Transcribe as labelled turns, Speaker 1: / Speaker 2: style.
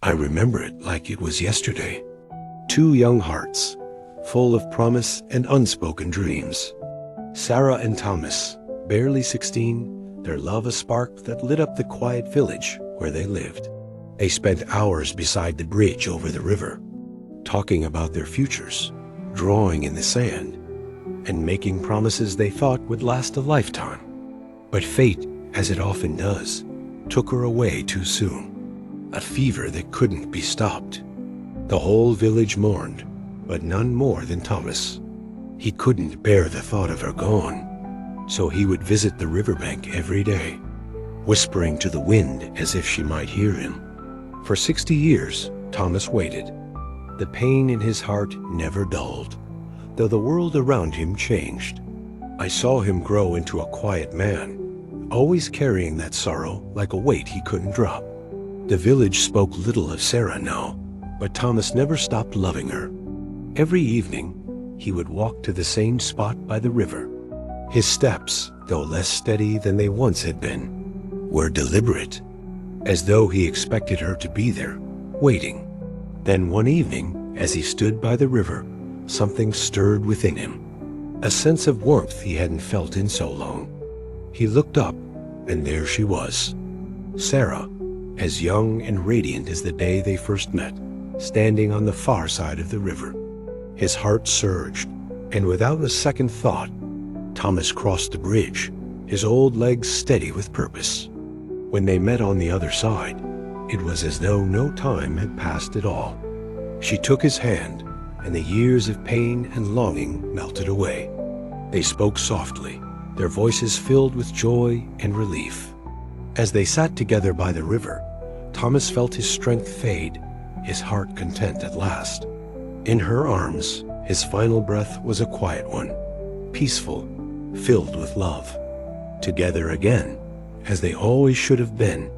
Speaker 1: I remember it like it was yesterday. Two young hearts, full of promise and unspoken dreams. Sarah and Thomas, barely 16, their love a spark that lit up the quiet village where they lived. They spent hours beside the bridge over the river, talking about their futures, drawing in the sand, and making promises they thought would last a lifetime. But fate, as it often does, took her away too soon. A fever that couldn't be stopped. The whole village mourned, but none more than Thomas. He couldn't bear the thought of her gone, so he would visit the riverbank every day, whispering to the wind as if she might hear him. For 60 years, Thomas waited. The pain in his heart never dulled, though the world around him changed. I saw him grow into a quiet man, always carrying that sorrow like a weight he couldn't drop. The village spoke little of Sarah now, but Thomas never stopped loving her. Every evening, he would walk to the same spot by the river. His steps, though less steady than they once had been, were deliberate, as though he expected her to be there, waiting. Then one evening, as he stood by the river, something stirred within him, a sense of warmth he hadn't felt in so long. He looked up, and there she was, Sarah, as young and radiant as the day they first met, standing on the far side of the river. His heart surged, and without a second thought, Thomas crossed the bridge, his old legs steady with purpose. When they met on the other side, it was as though no time had passed at all. She took his hand, and the years of pain and longing melted away. They spoke softly, their voices filled with joy and relief. As they sat together by the river, Thomas felt his strength fade, his heart content at last. In her arms, his final breath was a quiet one, peaceful, filled with love. Together again, as they always should have been,